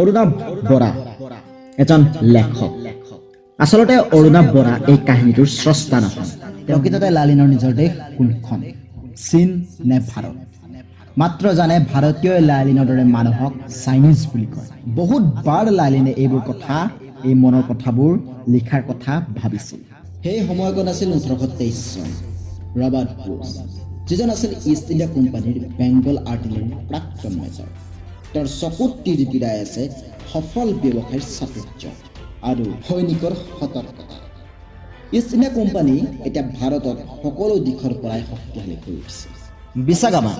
অৰুণাভ বৰা এজন লেখক আসলতে অৰুণাভ বৰা এই কাহিনীটোৰ স্ৰষ্টা নহয় প্ৰকৃততে লালিনৰ নিজৰ দেশ কোনখন চীন নে ভাৰত মাত্ৰ জানে ভাৰতীয় লালিনৰ দৰে মানুহক চাইনিজ বুলি কয় বহুত বাৰ লালিনে এইবোৰ কথা এই মনৰ কথাবোৰ লিখাৰ কথা ভাবিছিল সেই সময়কণ আছিল 1823 চন ৰবাৰ্ট ব্ৰুচ যিজন আছিল ইষ্ট ইণ্ডিয়া কোম্পানীৰ বেংগল আৰ্টিলাৰীৰ প্ৰাক্তন মেজৰ তেওঁৰ চকুত তিৰিতিৰাই আছে সফল ব্যৱসায়ৰ চাতুৰ্য আৰু সৈনিকৰ সতৰ্কতা ইষ্ট ইণ্ডিয়া কোম্পানী এতিয়া ভাৰতত সকলো দিশৰ পৰাই শক্তিশালী হৈ উঠিছে বিছাগামা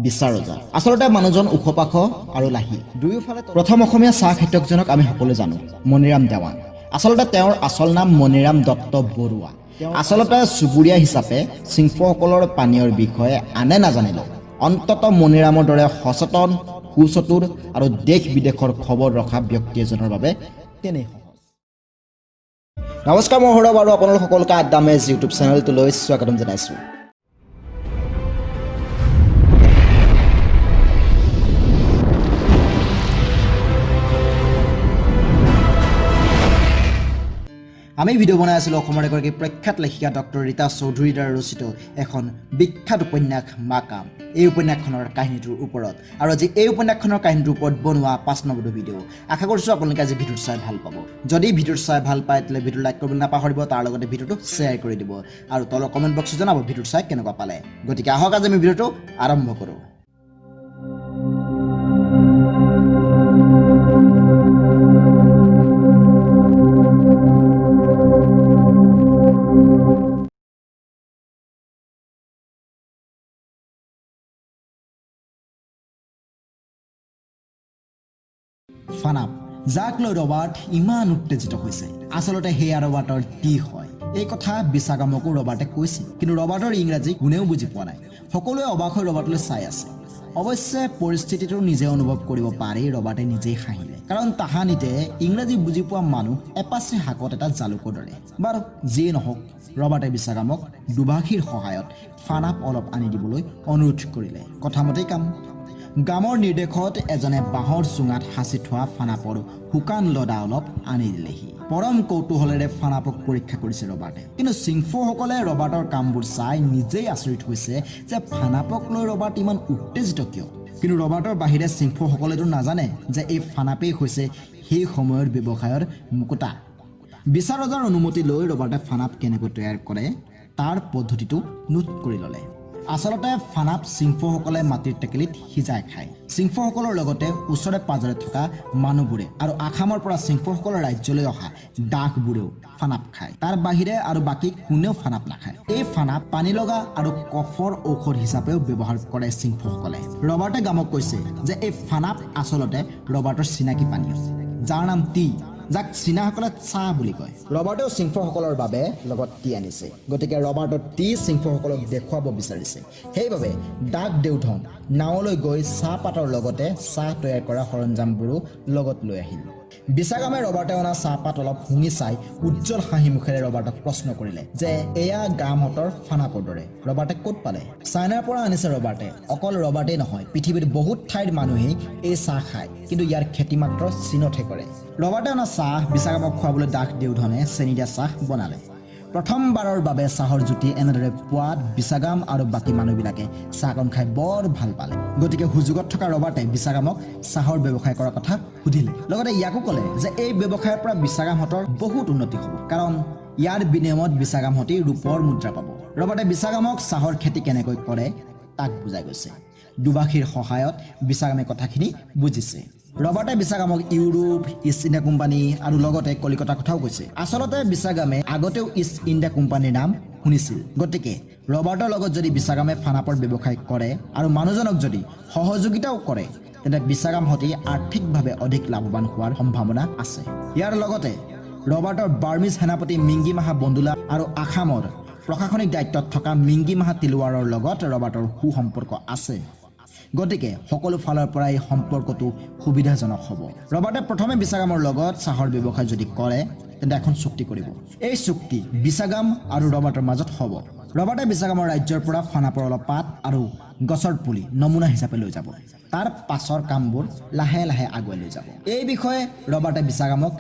বিচাৰজা আসলতে মানুহজন ওখপাখ আৰু লাহি দুয়োফালে প্ৰথম অসমীয়া চাহ খেতিয়কজনক আমি সকলো জানো মণিৰাম দেৱান আসলতে তেওঁৰ আচল নাম মণিৰাম দত্ত বৰুৱা আসলতে চুবুৰীয়া হিচাপে চিংফসকলৰ পানীয়ৰ বিষয়ে আনে নাজানিলেও অন্তত মণিৰামৰ দৰে সচেতন সুচতুৰ আৰু দেশ বিদেশৰ খবৰ ৰখা ব্যক্তি এজনৰ বাবে তেনেই সহজ নমস্কাৰ মই সৌৰভ আৰু আপোনালোক সকলোকে আড্ডা মেজ ইউটিউব চেনেলটোলৈ স্বাগতম জনাইছোঁ আমি ভিডিঅ' বনাই আছিলোঁ অসমৰ এগৰাকী প্ৰখ্যাত লেখিকা ডক্টৰ ৰীতা চৌধুৰীৰ দ্বাৰা ৰচিত এখন বিখ্যাত উপন্যাস মাকাম এই উপন্যাসখনৰ কাহিনীটোৰ ওপৰত আৰু আজি এই উপন্যাসখনৰ কাহিনীটোৰ ওপৰত বনোৱা 5 নম্বৰ ভিডিঅ' আশা কৰিছোঁ আপোনালোকে আজি ভিডিঅ'টো চাই ভাল পাব যদি ভিডিঅ'টো চাই ভাল পায় তেতিয়াহ'লে ভিডিঅ'টো লাইক কৰিবলৈ নাপাহৰিব তাৰ লগতে ভিডিঅ'টো শ্বেয়াৰ কৰি দিব আৰু তলৰ কমেণ্ট বক্সত জনাব ভিডিঅ'টো চাই কেনেকুৱা পালে গতিকে আহক আজি আমি ভিডিঅ'টো আৰম্ভ কৰোঁ ফানাপ যাক লৈ ৰবাৰ্ট ইমান উত্তেজিত হৈছে আসলতে হেয়া ৰবাৰ্টৰ কি হয় এই কথা বিছাগামকো ৰবাৰ্টে কৈছিল কিন্তু ৰবাৰ্টৰ ইংৰাজী কোনেও বুজি পোৱা নাই সকলোৱে অবাক হৈ ৰবাৰ্টলৈ চাই আছে অৱশ্যে পৰিস্থিতিটো নিজে অনুভৱ কৰিব পাৰি ৰবাৰ্টে নিজেই হাঁহিলে কাৰণ তাহানিতে ইংৰাজী বুজি পোৱা মানুহ এপাচে হাকত এটা জালুকৰ দৰে বাৰু যিয়ে নহওক ৰবাৰ্টে বিছাগামক দুভাষীৰ সহায়ত ফানাপ অলপ আনি দিবলৈ অনুৰোধ কৰিলে কথামতেই কাম গামৰ নিৰ্দেশত এজনে বাঁহৰ চুঙাত সাঁচি থোৱা ফানাপৰ শুকান লদা অলপ আনি দিলেহি পৰম কৌতূহলেৰে ফানাপক পৰীক্ষা কৰিছে ৰবাৰ্টে কিন্তু চিংফসকলে ৰবাৰ্টৰ কামবোৰ চাই নিজেই আচৰিত হৈছে যে ফানাপক লৈ ৰবাৰ্ট ইমান উত্তেজিত কিয় কিন্তু ৰবাৰ্টৰ বাহিৰে চিংফসকলেতো নাজানে যে এই ফানাপেই হৈছে সেই সময়ৰ ব্যৱসায়ৰ মুকুতা বিচাৰজাৰ অনুমতি লৈ ৰবাৰ্টে ফানাপ কেনেকৈ তৈয়াৰ কৰে তাৰ পদ্ধতিটো নোট কৰি ল'লে আসলতে ফানাপ চিংফসকলে মাটিৰ টেকেলিত সিজাই খায় চিংফসকলৰ লগতে ওচৰে পাজৰে থকা মানুহবোৰে আৰু আসামৰ পৰা চিংফসকলৰ ৰাজ্যলৈ অহা ডাকবোৰেও ফানাপ খায় তাৰ বাহিৰে আৰু বাকী কোনেও ফানাপ নাখায় এই ফানাপ পানী লগা আৰু কফৰ ঔষধ হিচাপেও ব্যৱহাৰ কৰে চিংফসকলে ৰবাৰ্টে গামক কৈছে যে এই ফানাপ আসলতে ৰবাৰ্টৰ চিনাকি পানীয় যাৰ নাম টি যাক চীনাসকলে চাহ বুলি কয় ৰবাৰ্টেও চিংফসকলৰ বাবে লগত টি আনিছে গতিকে ৰবাৰ্টৰ টি চিংফসকলক দেখুৱাব বিচাৰিছে সেইবাবে ডাক দেউধন নাৱলৈ গৈ চাহপাতৰ লগতে চাহ তৈয়াৰ কৰা সৰঞ্জামবোৰো লগত লৈ আহিল বিছাগামে ৰবাৰ্টে অনা চাহপাত অলপ শুঙি চাই উজ্জ্বল হাঁহি মুখেৰে ৰবাৰ্টক প্ৰশ্ন কৰিলে যে এয়া গামহঁতৰ ফানাপৰ দৰে ৰবাৰ্টে ক'ত পালে চাইনাৰ পৰা আনিছে ৰবাৰ্টে অকল ৰবাৰ্টেই নহয় পৃথিৱীৰ বহুত ঠাইৰ মানুহেই এই চাহ খায় কিন্তু ইয়াৰ খেতি মাত্ৰ চীনতহে কৰে ৰবাৰ্টে অনা চাহ বিছাগামক খুৱাবলৈ ডাক দেউধনে চেনি দিয়া চাহ বনালে প্ৰথমবাৰৰ বাবে চাহৰ জুতি এনেদৰে পোৱাত বিছাগাম আৰু বাকী মানুহবিলাকে চাহকণ খাই বৰ ভাল পালে গতিকে সুযোগত থকা ৰবাৰ্টে বিছাগামক চাহৰ ব্যৱসায় কৰাৰ কথা সুধিলে লগতে ইয়াকো ক'লে যে এই ব্যৱসায়ৰ পৰা বিছাগামহঁতৰ বহুত উন্নতি হ'ব কাৰণ ইয়াৰ বিনিময়ত বিছাগামহঁতি ৰূপৰ মুদ্ৰা পাব ৰবাৰ্টে বিছাগামক চাহৰ খেতি কেনেকৈ কৰে তাক বুজাই গৈছে দুভাষীৰ সহায়ত বিছাগামে কথাখিনি বুজিছে ৰবাৰ্টে বিছাগামক ইউৰোপ ইষ্ট ইণ্ডিয়া কোম্পানী আৰু লগতে কলিকতাৰ কথাও কৈছে আসলতে বিছাগামে আগতেও ইষ্ট ইণ্ডিয়া কোম্পানীৰ নাম শুনিছিল গতিকে ৰবাৰ্টৰ লগত যদি বিছাগামে ফানাপৰ ব্যৱসায় কৰে আৰু মানুহজনক যদি সহযোগিতাও কৰে তেন্তে বিছাগামহঁতি আৰ্থিকভাৱে অধিক লাভৱান হোৱাৰ সম্ভাৱনা আছে ইয়াৰ লগতে ৰবাৰ্টৰ বাৰ্মিজ সেনাপতি মিংগি মাহা বন্দুলা আৰু আসামৰ প্ৰশাসনিক দায়িত্বত থকা মিংগি মাহা তিলৱাৰৰ লগত ৰবাৰ্টৰ সুসম্পৰ্ক আছে গতিকে সকলো ফালৰ পৰা এই সম্পৰ্কটো সুবিধাজনক হ'ব ৰবাৰ্টে প্ৰথমে বিছাগামৰ লগত চাহৰ ব্যৱসায় যদি কৰে তেন্তে এখন চুক্তি কৰিব এই চুক্তি বিছাগাম আৰু ৰবাৰ্টৰ মাজত হ'ব ৰবাৰ্টে বিছাগামৰ ৰাজ্যৰ পৰা ফানাপৰ অলপ পাত আৰু গছৰ পুলি নমুনা হিচাপে লৈ যাব তাৰ পাছৰ কামবোৰ লাহে লাহে আগুৱাই লৈ যাব এই বিষয়ে ৰবাৰ্টে বিছাগামক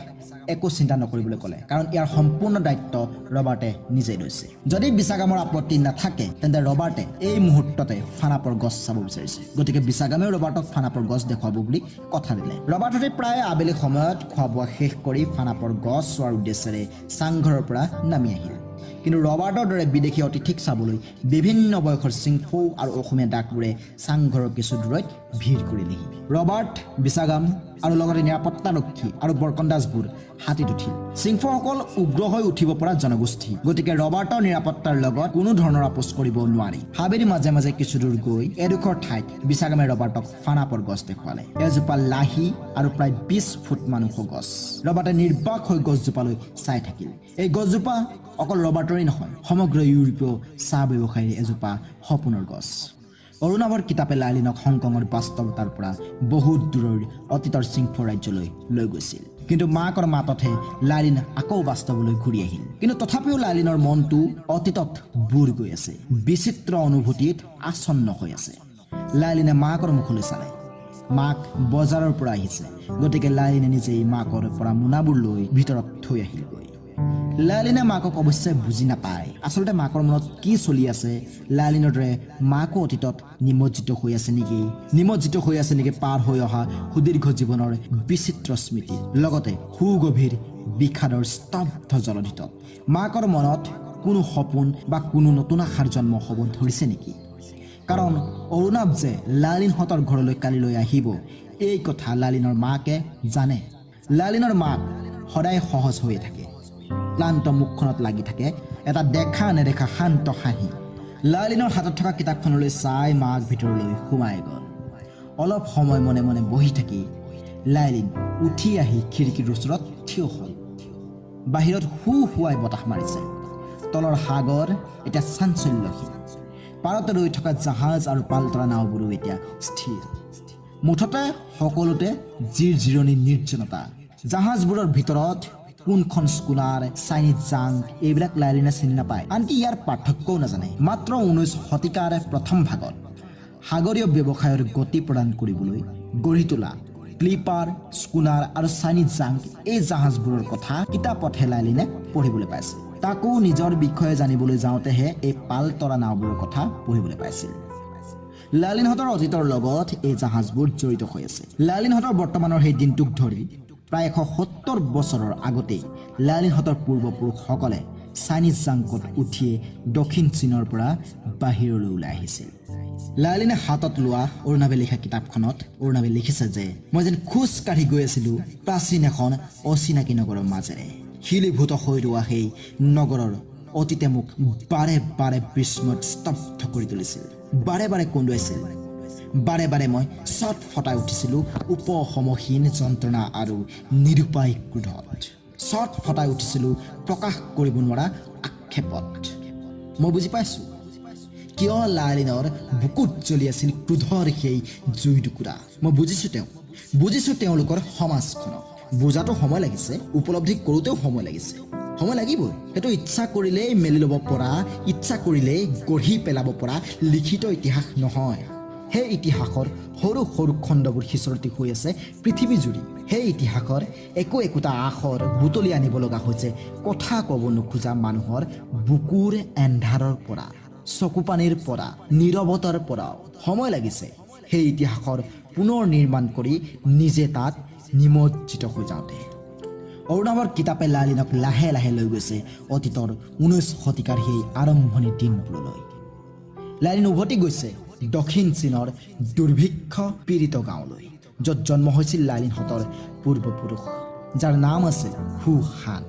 একো চিন্তা নকৰিবলৈ ক'লে কাৰণ ইয়াৰ সম্পূৰ্ণ দায়িত্ব ৰবাৰ্টে নিজেই লৈছে যদি বিছাগামৰ আপত্তি নাথাকে তেন্তে ৰবাৰ্টে এই মুহূৰ্ততে ফানাপৰ গছ চাব বিচাৰিছে গতিকে বিছাগামেও ৰবাৰ্টক ফানাপৰ গছ দেখুৱাব বুলি কথা দিলে ৰবাৰ্টে প্ৰায় আবেলি সময়ত খোৱা বোৱা শেষ কৰি ফানাপৰ গছ চোৱাৰ উদ্দেশ্যেৰে চাংঘৰৰ পৰা নামি আহিল কিন্তু ৰবাৰ্টৰ দৰে বিদেশী অতিথিক চাবলৈ বিভিন্ন বয়সৰ চিংফৌ আৰু অসমীয়া ডাকবোৰে চাংঘৰৰ কিছু দূৰত ভিৰ কৰিলেহি ৰবাৰ্ট বিছাগাম আৰু লগতে নিৰাপত্তাৰক্ষী আৰু বৰকন্দাজবোৰ হাতীত উঠিল চিংফৌসকল উগ্ৰ হৈ উঠিব পৰা জনগোষ্ঠী গতিকে ৰবাৰ্টৰ নিৰাপত্তাৰ লগত কোনো ধৰণৰ আপোচ কৰিব নোৱাৰি হাবিৰ মাজে মাজে কিছু দূৰ গৈ এডোখৰ ঠাইত বিছাগামে ৰবাৰ্টক ফানাপৰ গছ দেখুৱালে এজোপা লাহি আৰু প্ৰায় 20 ফুট মান ওখ গছ ৰবাৰ্টে নিৰ্বাক হৈ গছজোপালৈ চাই থাকিল এই গছজোপা অকল ৰবাৰ্টৰেই নহয় সমগ্ৰ ইউৰোপীয় চাহ ব্যৱসায়ীৰ এজোপা সপোনৰ গছ অৰুণাবৰ কিতাপে লাইলিনক হংকঙৰ বাস্তৱতাৰ পৰা বহুত দূৰৰ অতীতৰ চিংফৌ ৰাজ্যলৈ লৈ গৈছিল কিন্তু মাকৰ মাততহে লাইলিন আকৌ বাস্তৱলৈ ঘূৰি আহিল কিন্তু তথাপিও লাইলিনৰ মনটো অতীতত বুৰ গৈ আছে বিচিত্ৰ অনুভূতিত আচ্ছন্ন হৈ আছে লাইলিনে মাকৰ মুখলৈ চালে মাক বজাৰৰ পৰা আহিছে গতিকে লাইলিনে নিজেই মাকৰ পৰা মোনাবোৰ লৈ ভিতৰত থৈ আহিলগৈ লাইলিনে মাকক অৱশ্যে বুজি নাপায় আচলতে মাকৰ মনত কি চলি আছে লাইলিনৰ দৰে মাকো অতীতত নিমজ্জিত হৈ আছে নেকি পাৰ হৈ অহা সুদীৰ্ঘ জীৱনৰ বিচিত্ৰ স্মৃতি লগতে সুগভীৰ বিষাদৰ স্তব্ধ জলধিতত মাকৰ মনত কোনো সপোন বা কোনো নতুন আশাৰ জন্ম হ'ব ধৰিছে নেকি কাৰণ অৰুণাব যে লাইলিনহঁতৰ ঘৰলৈ কালিলৈ আহিব এই কথা লাইলিনৰ মাকে জানে লাইলিনৰ মাক সদায় সহজ হৈয়ে থাকে ক্লান্ত মুখখনত লাগি থাকে এটা দেখা নেদেখা শান্ত হাঁহি লাইলিনৰ হাতত থকা কিতাপখনলৈ চাই মাক ভিতৰলৈ সোমাই গ'ল অলপ সময় মনে মনে বহি থাকি লাইলিন উঠি আহি খিৰিকীৰ ওচৰত থিয় হ'ল বাহিৰত হুৱাই বতাহ মাৰিছে তলৰ সাগৰ এতিয়া চাঞ্চল্যহীন পাৰতে ৰৈ থকা জাহাজ আৰু পালতৰা নাওবোৰো এতিয়া স্থিৰ মুঠতে সকলোতে জিৰণি নিৰ্জনতা জাহাজবোৰৰ ভিতৰত কোনখন স্কুনাৰ চাইনিজ জাং এইবিলাক লাইলিনে চিনি নাপায় আনকি ইয়াৰ পাৰ্থক্যও নাজানে মাত্ৰ 19 শতিকাৰ প্ৰথম ভাগত সাগৰীয় ব্যৱসায়ৰ গতি প্ৰদান কৰিবলৈ গঢ়ি তোলা ক্লিপাৰ স্কুনাৰ আৰু চাইনিজ জাং এই জাহাজবোৰৰ কথা কিতাপতহে লাইলিনে পঢ়িবলৈ পাইছে তাকো নিজৰ বিষয়ে জানিবলৈ যাওঁতেহে এই পালতৰা নাওবোৰৰ কথা পঢ়িবলৈ পাইছিল লাইলিনহঁতৰ অতীতৰ লগত এই জাহাজবোৰ জড়িত হৈ আছে লাইলিনহঁতৰ বৰ্তমানৰ সেই দিনটোক ধৰি প্ৰায় 170 বছৰৰ আগতে লাইলিনহঁতৰ পূৰ্বপুৰুষসকলে চাইনিজ জাংকত উঠিয়ে দক্ষিণ চীনৰ পৰা বাহিৰলৈ ওলাই আহিছিল লাইলিনে হাতত লোৱা অৰুণাবে লিখা কিতাপখনত অৰুণাবে লিখিছে যে মই যেন খোজ কাঢ়ি গৈ আছিলোঁ প্ৰাচীন এখন অচিনাকি নগৰৰ মাজেৰে শিলীভূত হৈ ৰোৱা সেই নগৰৰ অতীতে মোক বাৰে বাৰে বিস্ময়ত স্তব্ধ কৰি তুলিছিল বাৰে বাৰে কন্দুৱাইছিল বাৰে বাৰে মই চট ফটাই উঠিছিলোঁ উপশমহীন যন্ত্ৰণা আৰু নিৰুপায় ক্ৰোধত চট ফটাই উঠিছিলোঁ প্ৰকাশ কৰিব নোৱাৰা আক্ষেপত মই বুজি পাইছোঁ কিয় লাইলিনৰ বুকুত জ্বলি আছিল ক্ৰোধৰ সেই জুই টুকুৰা মই বুজিছোঁ তেওঁলোকৰ সমাজখনক বুজাটো সময় লাগিছে উপলব্ধি কৰোঁতেও সময় লাগিছে সময় লাগিবই সেইটো ইচ্ছা কৰিলেই মেলি ল'ব পৰা ইচ্ছা কৰিলেই গঢ়ি পেলাব পৰা লিখিত ইতিহাস নহয় সেই ইতিহাসৰ সৰু সৰু খণ্ডবোৰ সিঁচৰতি হৈ আছে পৃথিৱী জুৰি সেই ইতিহাসৰ একোটা আখৰ বুটলি আনিব লগা হৈছে কথা ক'ব নোখোজা মানুহৰ বুকুৰ এন্ধাৰৰ পৰা চকুপানীৰ পৰা নীৰৱতাৰ পৰাও সময় লাগিছে সেই ইতিহাসৰ পুনৰ নিৰ্মাণ কৰি নিজে তাত নিমজ্জিত হৈ যাওঁতে অৰুণাবৰ কিতাপে লাইলিনক লাহে লাহে লৈ গৈছে অতীতৰ 19 শতিকাৰ সেই আৰম্ভণিৰ দিনবোৰলৈ লাইলিন উভতি গৈছে দক্ষিণ চীনৰ দুৰ্ভিক্ষ পীড়িত গাঁৱলৈ য'ত জন্ম হৈছিল লাইলিনহঁতৰ পূৰ্বপুৰুষ যাৰ নাম আছিল হুহান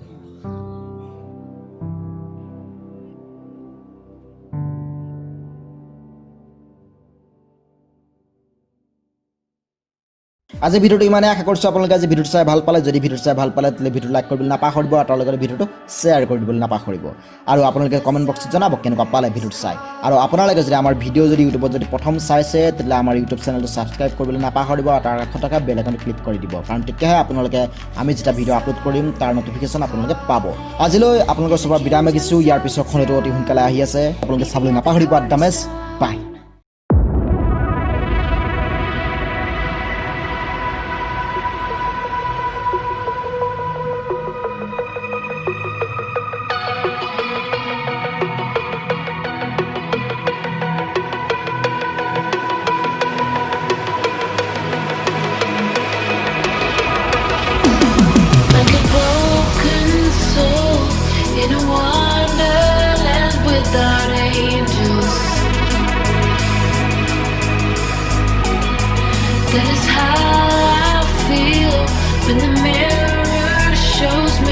আজি ভিডিঅ'টো ইমানে আশা কৰিছোঁ আপোনালোকে আজি ভিডিঅ'টো চাই ভাল পালে যদি ভিডিঅ'টো চাই ভাল পালে তেতিয়াহ'লে ভিডিঅ'টো লাইক কৰিবলৈ নাপাহৰিব আৰু তাৰ লগতে ভিডিঅ'টো শ্বেয়াৰ কৰি দিবলৈ নাপাহৰিব আৰু আপোনালোকে কমেণ্ট বক্সত জনাব কেনেকুৱা পালে ভিডিঅ'টো চাই আৰু আপোনালোকে যদি আমাৰ ভিডিঅ' যদি ইউটিউবত যদি প্ৰথম চাইছে তেতিয়াহ'লে আমাৰ ইউটিউব চেনেলটো ছাবস্ক্ৰাইব কৰিবলৈ নাপাহৰিব আৰু তাৰ কাষত থকা বেল আইকনটো ক্লিক কৰি দিব কাৰণ তেতিয়াহে আপোনালোকে আমি যেতিয়া ভিডিঅ' আপলোড কৰিম তাৰ নটিফিকেশ্যন আপোনালোকে পাব আজিলৈ আপোনালোকৰ চবৰ বিদায় মাগিছোঁ ইয়াৰ পিছত খনিটো অতি সোনকালে আহি আছে আপোনালোকে চাবলৈ নাপাহৰিব আড্ডা মেজ বাই in a wonderland without angels. That is how I feel when the mirror shows me